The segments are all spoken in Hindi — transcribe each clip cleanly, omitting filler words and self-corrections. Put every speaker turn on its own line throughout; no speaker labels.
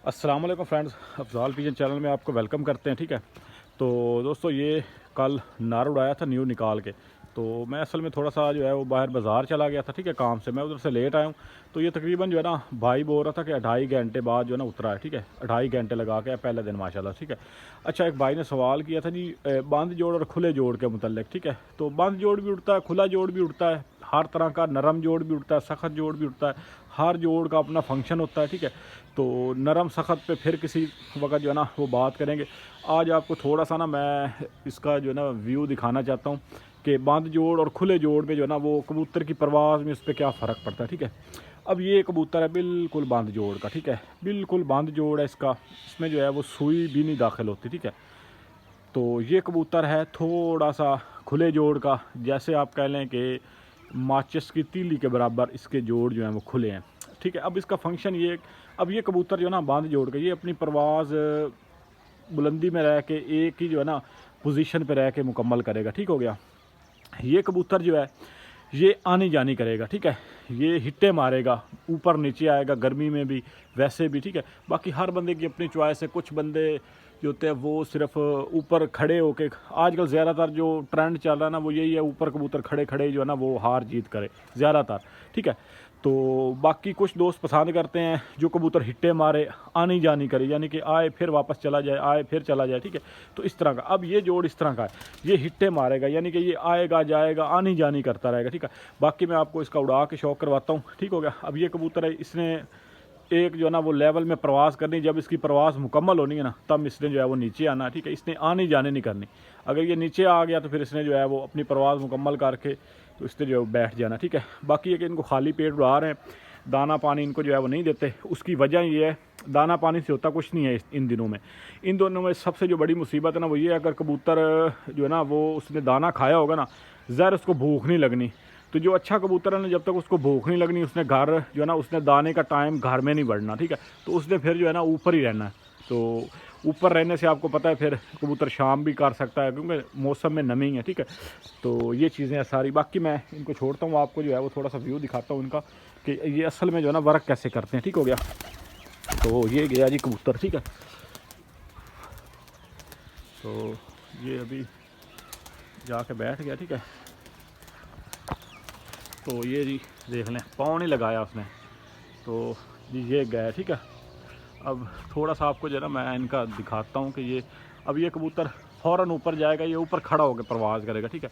अस्सलाम वालेकुम फ्रेंड्स, अफजाल पिजन चैनल में आपको वेलकम करते हैं। ठीक है, तो दोस्तों ये कल नार उड़ाया था न्यू निकाल के। तो मैं असल में थोड़ा सा जो है वो बाहर बाज़ार चला गया था। ठीक है, काम से मैं उधर से लेट आया हूँ। तो ये तकरीबन जो है ना भाई बोल रहा था कि 2.5 घंटे बाद जो है ना उतरा है। ठीक है, 2.5 घंटे लगा के पहले दिन माशाल्लाह। ठीक है, अच्छा एक भाई ने सवाल किया था जी बंद जोड़ और खुले जोड़ के मुतल्लिक। ठीक है, तो बंद जोड़ भी उड़ता है, खुला जोड़ भी उड़ता है, हर तरह का नरम जोड़ भी उड़ता है, सख्त जोड़ भी उड़ता है। हर जोड़ का अपना फंक्शन होता है। ठीक है, तो नरम सख्त पे फिर किसी वक्त जो है ना वो बात करेंगे। आज आपको थोड़ा सा ना मैं इसका जो है ना व्यू दिखाना चाहता हूँ कि बंद जोड़ और खुले जोड़ में जो है ना वो कबूतर की परवाज़ में उस पर क्या फ़र्क पड़ता है। ठीक है, अब ये कबूतर है बिल्कुल बंद जोड़ का। ठीक है, बिल्कुल बंद जोड़ है इसका, इसमें जो है वो सुई भी नहीं दाखिल होती। ठीक है, तो ये कबूतर है थोड़ा सा खुले जोड़ का, जैसे आप कह लें कि माचिस की तीली के बराबर इसके जोड़ जो हैं वो खुले हैं। ठीक है, अब इसका फंक्शन ये, अब ये कबूतर जो है ना बांध जोड़ के ये अपनी परवाज़ बुलंदी में रह के एक ही जो है ना पोजीशन पे रह के मुकम्मल करेगा। ठीक हो गया, ये कबूतर जो है ये आनी जानी करेगा। ठीक है, ये हिट्टे मारेगा, ऊपर नीचे आएगा, गर्मी में भी वैसे भी। ठीक है, बाकी हर बंदे की अपनी चॉइस है। कुछ बंदे जो होते हैं वो सिर्फ ऊपर खड़े होके, आजकल ज़्यादातर जो ट्रेंड चल रहा है ना वो यही है, ऊपर कबूतर खड़े खड़े जो है ना वो हार जीत करे ज़्यादातर। ठीक है, तो बाकी कुछ दोस्त पसंद करते हैं जो कबूतर हिट्टे मारे, आनी जानी करे, यानी कि आए फिर वापस चला जाए, आए फिर चला जाए। ठीक है, तो इस तरह का अब ये जोड़ इस तरह का है, ये हिट्टे मारेगा यानी कि ये आएगा जाएगा आनी जानी करता रहेगा। ठीक है, बाकी मैं आपको इसका उड़ा के शौक करवाता हूँ। ठीक हो गया, अब ये कबूतर है, इसने एक जो है ना वो लेवल में प्रवास करनी, जब इसकी प्रवास मुकम्मल होनी है ना तब इसने जो है वो नीचे आना है। ठीक है, इसने आनी जाने नहीं करनी। अगर ये नीचे आ गया तो फिर इसने जो है वो अपनी प्रवास मुकम्मल करके तो इसने जो है बैठ जाना। ठीक है, बाकी ये कि इनको खाली पेट उड़ा रहे हैं, दाना पानी इनको जो है वो नहीं देते। उसकी वजह ये है, दाना पानी से होता कुछ नहीं है इन दिनों में। इन दोनों में सबसे जो बड़ी मुसीबत है ना वो ये है, अगर कबूतर जो है ना वो उसने दाना खाया होगा ना, ज़हर उसको भूख नहीं लगनी। तो जो अच्छा कबूतर है ना, जब तक उसको भूख नहीं लगनी, उसने घर जो है ना उसने दाने का टाइम घर में नहीं बढ़ना। ठीक है, तो उसने फिर जो है ना ऊपर ही रहना है। तो ऊपर रहने से आपको पता है फिर कबूतर शाम भी कर सकता है, क्योंकि मौसम में नमी है। ठीक है, तो ये चीज़ें हैं सारी। बाकी मैं इनको छोड़ता हूँ, आपको जो है वो थोड़ा सा व्यू दिखाता हूँ इनका कि ये असल में जो है ना वर्क कैसे करते हैं। ठीक हो गया, तो ये गया जी कबूतर। ठीक है, तो ये अभी जाके बैठ गया। ठीक है, तो ये जी देख लें पाँव नहीं लगाया उसने, तो जी ये गया। ठीक है, अब थोड़ा सा आपको जो है ना मैं इनका दिखाता हूँ कि ये अब ये कबूतर फ़ौरन ऊपर जाएगा, ये ऊपर खड़ा होकर परवाज़ करेगा। ठीक है,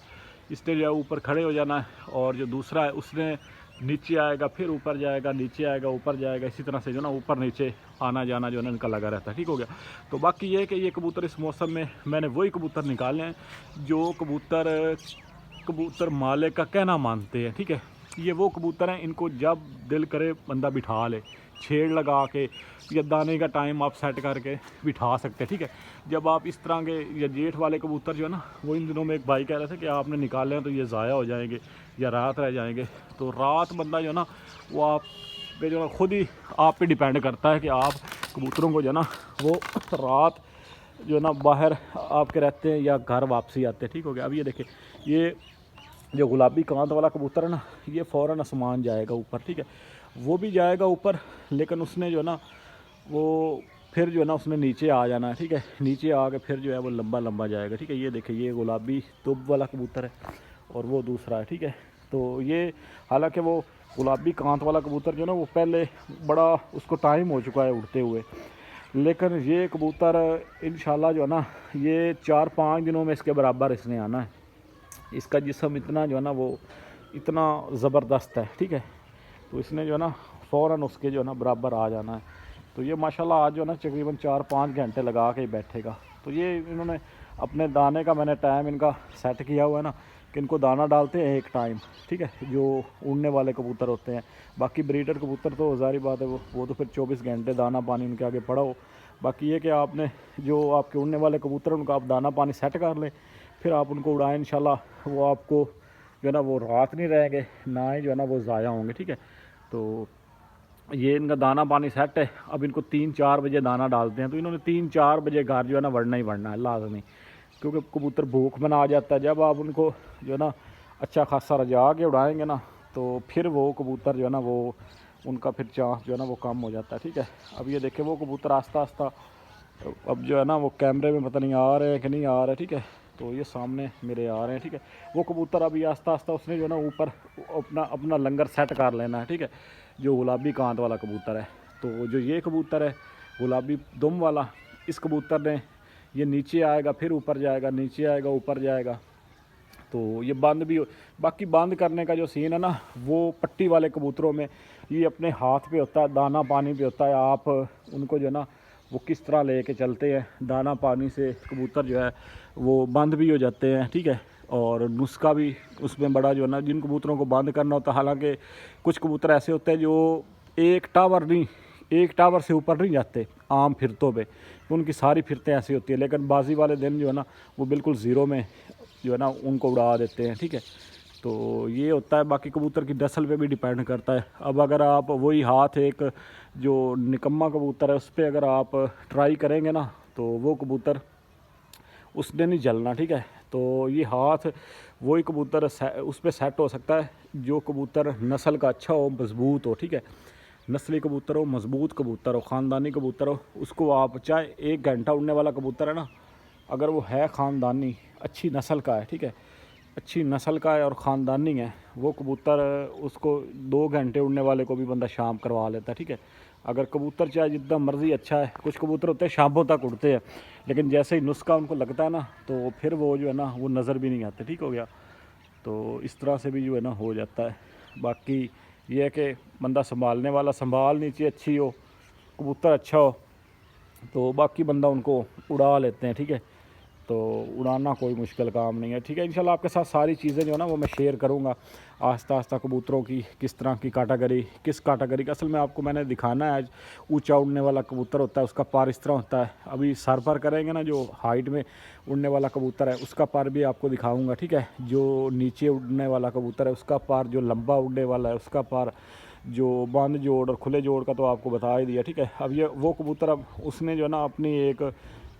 इसने जो है ऊपर खड़े हो जाना है, और जो दूसरा है उसने नीचे आएगा, फिर ऊपर जाएगा, नीचे आएगा, ऊपर जाएगा, इसी तरह से जो ना ऊपर नीचे आना जाना जो है ना इनका लगा रहता है। ठीक हो गया, तो बाकी ये है कि ये कबूतर इस मौसम में मैंने वही कबूतर निकाले हैं जो कबूतर कबूतर मालिक का कहना मानते हैं। ठीक है, ये वो कबूतर हैं, इनको जब दिल करे बंदा बिठा ले, छेड़ लगा के या दाने का टाइम आप सेट करके बिठा सकते हैं। ठीक है, जब आप इस तरह के या जेठ वाले कबूतर जो है ना, वो इन दिनों में एक भाई कह रहे थे कि आपने निकाले हैं तो ये ज़ाया हो जाएंगे या रात रह जाएंगे। तो रात बंदा जो है ना वो आप पे जो है खुद ही आप पे डिपेंड करता है कि आप कबूतरों को जो है ना वो रात जो है ना बाहर आपके रहते हैं या घर वापसी आते हैं। ठीक हो गया, अब ये देखिए ये जो गुलाबी कांत वाला कबूतर है ना, ये फ़ौरन आसमान जाएगा ऊपर। ठीक है, वो भी जाएगा ऊपर, लेकिन उसने जो है ना वो फिर जो है ना उसने नीचे आ जाना है। ठीक है, नीचे आके फिर जो है वो लंबा लंबा जाएगा। ठीक है, ये देखिए ये गुलाबी तुब वाला कबूतर है और वो दूसरा है। ठीक है, तो ये हालांकि वो गुलाबी कांत वाला कबूतर जो है ना वो पहले बड़ा उसको टाइम हो चुका है उड़ते हुए, लेकिन ये कबूतर इंशाल्लाह जो है ना ये 4-5 दिनों में इसके बराबर इसने आना है। इसका जिस्म इतना जो है ना वो इतना ज़बरदस्त है। ठीक है, तो इसने जो है ना फ़ौरन उसके जो है ना बराबर आ जाना है। तो ये माशाल्लाह आज जो है ना तकरीबन 4-5 घंटे लगा के बैठेगा। तो ये इन्होंने अपने दाने का मैंने टाइम इनका सेट किया हुआ है ना कि इनको दाना डालते हैं एक टाइम। ठीक है, जो उड़ने वाले कबूतर होते हैं, बाकी ब्रीडर कबूतर तो ज़ाहिर बात है वो तो फिर 24 घंटे दाना पानी उनके आगे पड़ा हो। बाकी ये कि आपने जो आपके उड़ने वाले कबूतर उनका आप दाना पानी सेट कर लें, फिर आप उनको उड़ाएं, इंशाल्लाह वो आपको जो है ना वो रात नहीं रहेंगे, ना ही जो है ना वो ज़ाया होंगे। ठीक है, तो ये इनका दाना पानी सेट है। अब इनको 3-4 बजे दाना डालते हैं, तो इन्होंने 3-4 बजे घर जो है ना वड़ना ही वड़ना है लाजमी, क्योंकि कबूतर भूख में आ जाता है। जब आप उनको जो है ना अच्छा खासा रजा के उड़ाएंगे ना, तो फिर वो कबूतर जो है ना वो उनका फिर चांस जो है ना वो कम हो जाता है, ठीक है। अब ये देखें वो कबूतर आस्ता आस्ता अब जो है ना वो कैमरे में पता नहीं आ रहे हैं कि नहीं आ रहे, ठीक है। तो ये सामने मेरे आ रहे हैं, ठीक है। वो कबूतर अभी आस्ता आस्ता उसने जो है ना ऊपर अपना अपना लंगर सेट कर लेना है, ठीक है, जो गुलाबी कांत वाला कबूतर है। तो जो ये कबूतर है गुलाबी दुम वाला, इस कबूतर ने ये नीचे आएगा फिर ऊपर जाएगा, नीचे आएगा ऊपर जाएगा। तो ये बंद भी बाकी बंद करने का जो सीन है ना वो पट्टी वाले कबूतरों में ये अपने हाथ पे होता है, दाना पानी पे होता है। आप उनको जो है ना वो किस तरह लेके चलते हैं, दाना पानी से कबूतर जो है वो बंद भी हो जाते हैं, ठीक है। और नुस्खा भी उसमें बड़ा जो है ना, जिन कबूतरों को बंद करना होता है, हालांकि कुछ कबूतर ऐसे होते हैं जो एक टावर से ऊपर नहीं जाते आम फिरतों पे, तो उनकी सारी फिरतें ऐसी होती है। लेकिन बाजी वाले दिन जो है ना वो बिल्कुल ज़ीरो में जो है ना उनको उड़ा देते हैं, ठीक है। तो ये होता है, बाकी कबूतर की नस्ल पे भी डिपेंड करता है। अब अगर आप वही हाथ एक जो निकम्मा कबूतर है उस पर अगर आप ट्राई करेंगे ना तो वो कबूतर उसने नहीं जलना, ठीक है। तो ये हाथ वही कबूतर उस पर सेट हो सकता है जो कबूतर नस्ल का अच्छा हो, मजबूत हो, ठीक है। नस्ली कबूतर हो, मजबूत कबूतर हो, ख़ानदानी कबूतर हो, उसको आप चाहे 1 घंटा उड़ने वाला कबूतर है ना, अगर वो है ख़ानदानी अच्छी नस्ल का है, ठीक है, अच्छी नस्ल का है और ख़ानदानी है, वो कबूतर उसको 2 घंटे उड़ने वाले को भी बंदा शाम करवा लेता है, ठीक है। अगर कबूतर चाहे जितना मर्ज़ी अच्छा है, कुछ कबूतर होते हैं शामों तक उड़ते हैं, लेकिन जैसे ही नुस्खा उनको लगता है ना तो फिर वो जो है ना वो नज़र भी नहीं आते, ठीक हो गया। तो इस तरह से भी जो है ना हो जाता है। बाकी ये है कि बंदा संभालने वाला संभाल नीचे अच्छी हो, कबूतर अच्छा हो, तो बाकी बंदा उनको उड़ा लेते हैं, ठीक है। तो उड़ाना कोई मुश्किल काम नहीं है, ठीक है। इंशाल्लाह आपके साथ सारी चीज़ें जो है ना वो मैं शेयर करूँगा आस्ता आस्ता, कबूतरों की किस तरह की कैटेगरी, किस कैटेगरी का असल में आपको मैंने दिखाना है आज। ऊंचा उड़ने वाला कबूतर होता है उसका पर इस तरह होता है, अभी सर पर करेंगे ना जो हाइट में उड़ने वाला कबूतर है उसका पर भी आपको दिखाऊँगा, ठीक है। जो नीचे उड़ने वाला कबूतर है उसका पर, जो लंबा उड़ने वाला है उसका पर, जो बंद जोड़ और खुले जोड़ का तो आपको बता ही दिया, ठीक है। अब ये वो कबूतर अब उसने जो है ना अपनी एक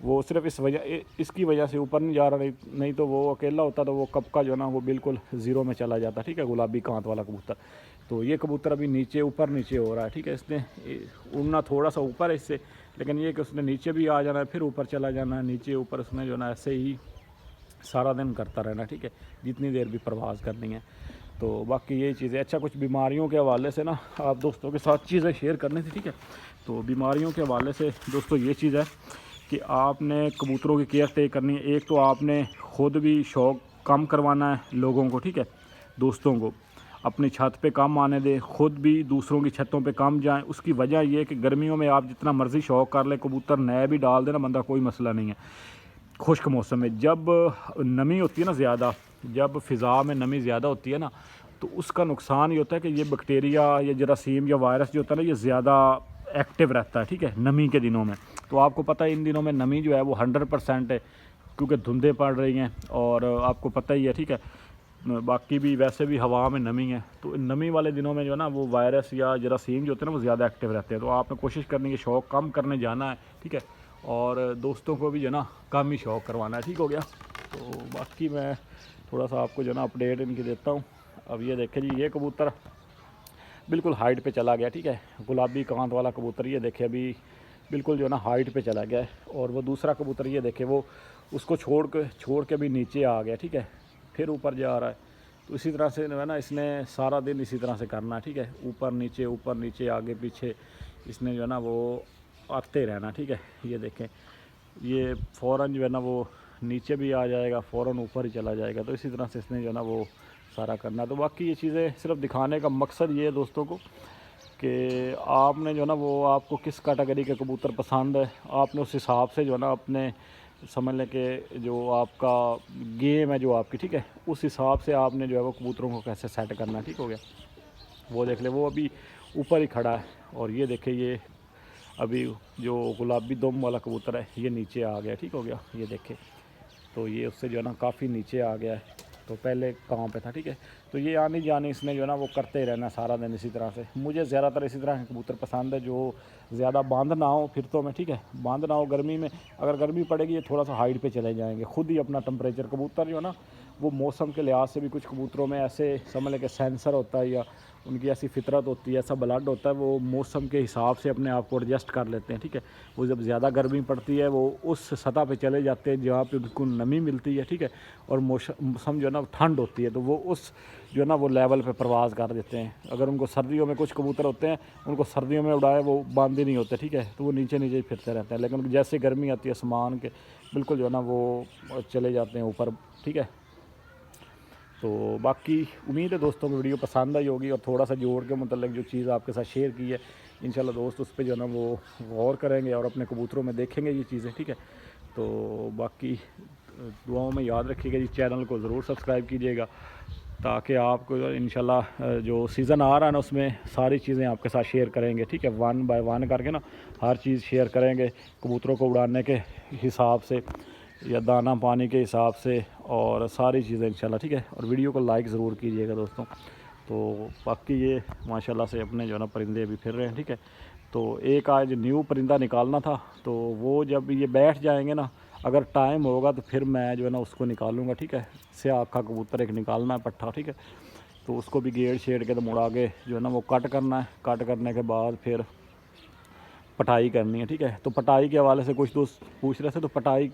वो सिर्फ इसकी वजह से ऊपर नहीं जा रहा, नहीं तो वो अकेला होता तो वो कब का जो है ना वो बिल्कुल ज़ीरो में चला जाता, ठीक है, गुलाबी कांत वाला कबूतर। तो ये कबूतर अभी नीचे ऊपर नीचे हो रहा है, ठीक है। इसने उड़ना थोड़ा सा ऊपर है इससे, लेकिन ये कि उसने नीचे भी आ जाना है फिर ऊपर चला जाना है, नीचे ऊपर उसने जो है ना ऐसे ही सारा दिन करता रहना, ठीक है, जितनी देर भी प्रवास करनी है। तो बाकी यही चीज़ें। अच्छा, कुछ बीमारियों के हवाले से ना आप दोस्तों के साथ चीज़ें शेयर करनी थी, ठीक है। तो बीमारियों के हवाले से दोस्तों ये चीज़ है कि आपने कबूतरों की केयर टेक करनी है। एक तो आपने ख़ुद भी शौक़ कम करवाना है लोगों को, ठीक है, दोस्तों को अपनी छत पे कम आने दें, ख़ुद भी दूसरों की छतों पे कम जाएं। उसकी वजह यह है कि गर्मियों में आप जितना मर्ज़ी शौक़ कर लें, कबूतर नए भी डाल देना बंदा, कोई मसला नहीं है। खुश्क मौसम में जब नमी होती है ना ज़्यादा, जब फ़िज़ा में नमी ज़्यादा होती है ना तो उसका नुकसान ये होता है कि ये बैक्टीरिया या जरासीम या वायरस जो होता है ना ये ज़्यादा एक्टिव रहता है, ठीक है, नमी के दिनों में। तो आपको पता है इन दिनों में नमी जो है वो 100% है, क्योंकि धुंधें पड़ रही हैं और आपको पता ही है, ठीक है। बाकी भी वैसे भी हवा में नमी है, तो नमी वाले दिनों में जो है ना वो वायरस या जरासीम जो होते हैं ना वो ज़्यादा एक्टिव रहते हैं। तो आपने कोशिश करनी है शौक़ कम करने जाना है, ठीक है, और दोस्तों को भी जो है ना कम ही शौक़ करवाना है, ठीक हो गया। तो बाकी मैं थोड़ा सा आपको जो है ना अपडेट इनकी देता हूँ। अब ये देखें जी, ये कबूतर बिल्कुल हाइट पे चला गया, ठीक है, गुलाबी कांत वाला कबूतर ये देखे अभी बिल्कुल जो है ना हाइट पे चला गया है। और वो दूसरा कबूतर ये देखे वो उसको छोड़ के भी नीचे आ गया, ठीक है, फिर ऊपर जा रहा है। तो इसी तरह से जो है ना इसने सारा दिन इसी तरह से करना है, ठीक है, ऊपर नीचे आगे पीछे इसने जो है ना वो आते रहना, ठीक है। ये देखें ये फ़ौरन जो है ना वो नीचे भी आ जाएगा, फ़ौरन ऊपर ही चला जाएगा। तो इसी तरह से इसने जो है ना वो सारा करना। तो बाकी ये चीज़ें सिर्फ दिखाने का मकसद ये है दोस्तों को कि आपने जो है ना वो आपको किस कैटेगरी के कबूतर पसंद है, आपने उस हिसाब से जो है ना अपने समझ लें कि जो आपका गेम है जो आपकी, ठीक है, उस हिसाब से आपने जो है वो कबूतरों को कैसे सेट करना है, ठीक हो गया। वो देख ले वो अभी ऊपर ही खड़ा है और ये देखे ये अभी जो गुलाबी दुम वाला कबूतर है ये नीचे आ गया, ठीक हो गया। ये देखे तो ये उससे जो है ना काफ़ी नीचे आ गया है, तो पहले कहाँ पे था, ठीक है। तो ये आने जाने इसने जो है ना वो करते रहना सारा दिन इसी तरह से। मुझे ज़्यादातर इसी तरह के कबूतर पसंद है जो ज़्यादा बांध ना हो फिर तो मैं, ठीक है, बांध ना हो गर्मी में। अगर गर्मी पड़ेगी ये थोड़ा सा हाइट पे चले जाएंगे, ख़ुद ही अपना टेम्परेचर कबूतर जो है ना वो मौसम के लिहाज से भी कुछ कबूतरों में ऐसे समझ लें कि सेंसर होता है या उनकी ऐसी फितरत होती है, ऐसा ब्लड होता है, वो मौसम के हिसाब से अपने आप को एडजस्ट कर लेते हैं, ठीक है। वो जब ज़्यादा गर्मी पड़ती है वो उस सतह पे चले जाते हैं जहाँ पे उनको नमी मिलती है, ठीक है। और मौसम जो है ना ठंड होती है तो वो उस जो है ना वो लेवल पे परवाज़ कर देते हैं। अगर उनको सर्दियों में कुछ कबूतर होते हैं उनको सर्दियों में उड़ाए वो बांधे नहीं होते, ठीक है, तो वो नीचे नीचे ही फिरते रहते हैं। लेकिन जैसे गर्मी आती है आसमान के बिल्कुल जो है ना वो चले जाते हैं ऊपर, ठीक है। तो बाकी उम्मीद है दोस्तों को वीडियो पसंद आई होगी और थोड़ा सा जोड़ के मतलब जो चीज़ आपके साथ शेयर की है इंशाल्लाह दोस्त उस पर जो है ना वो गौर करेंगे और अपने कबूतरों में देखेंगे ये चीज़ें, ठीक है। तो बाकी दुआओं में याद रखिएगा जी, चैनल को ज़रूर सब्सक्राइब कीजिएगा ताकि आपको इंशाल्लाह जो सीज़न आ रहा है ना उसमें सारी चीज़ें आपके साथ शेयर करेंगे, ठीक है। 1 बाय 1 करके ना हर चीज़ शेयर करेंगे कबूतरों को उड़ाने के हिसाब से या दाना पानी के हिसाब से और सारी चीज़ें इंशाल्लाह, ठीक है। और वीडियो को लाइक ज़रूर कीजिएगा दोस्तों। तो बाकी ये माशाल्लाह से अपने जो है ना परिंदे अभी फिर रहे हैं, ठीक है। तो एक आज न्यू परिंदा निकालना था तो वो जब ये बैठ जाएंगे ना अगर टाइम होगा तो फिर मैं जो है ना उसको निकालूंगा, ठीक है। स्याह आँखा कबूतर एक निकालना है पट्ठा, ठीक है। तो उसको भी गेड़ छेड़ के तो मुड़ा के जो है ना वो कट करना है। कट करने के बाद फिर पटाई करनी है, ठीक है। तो पटाई के हवाले से कुछ दोस्त पूछ रहे थे, तो पटाई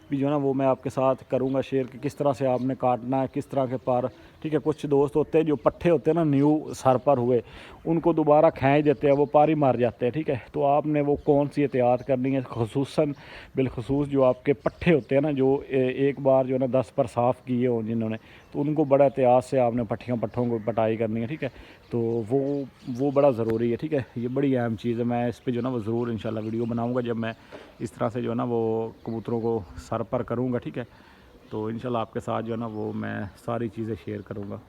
भी जो है ना वो मैं आपके साथ करूंगा शेयर कि किस तरह से आपने काटना है, किस तरह के पर, ठीक है। कुछ दोस्त होते हैं जो पट्ठे होते हैं ना न्यू सर पर हुए उनको दोबारा खींच देते हैं, वो पारी मार जाते हैं, ठीक है। तो आपने वो कौन सी एहतियात करनी है, खसूसन बिलखसूस जो आपके पट्ठे होते हैं ना जो एक बार जो है ना 10 पर साफ़ किए हों जिन्होंने, तो उनको बड़ा एहतियात से आपने पट्ठों को पटाई करनी है, ठीक है। तो वो बड़ा ज़रूरी है, ठीक है। ये बड़ी अहम चीज़ है। मैं इस पर जो है ना वो ज़रूर इंशाल्लाह वीडियो बनाऊँगा जब मैं इस तरह से जो है ना वो कबूतरों को सर पर करूँगा, ठीक है। तो इंशाल्लाह आपके साथ जो है ना वो मैं सारी चीज़ें शेयर करूँगा।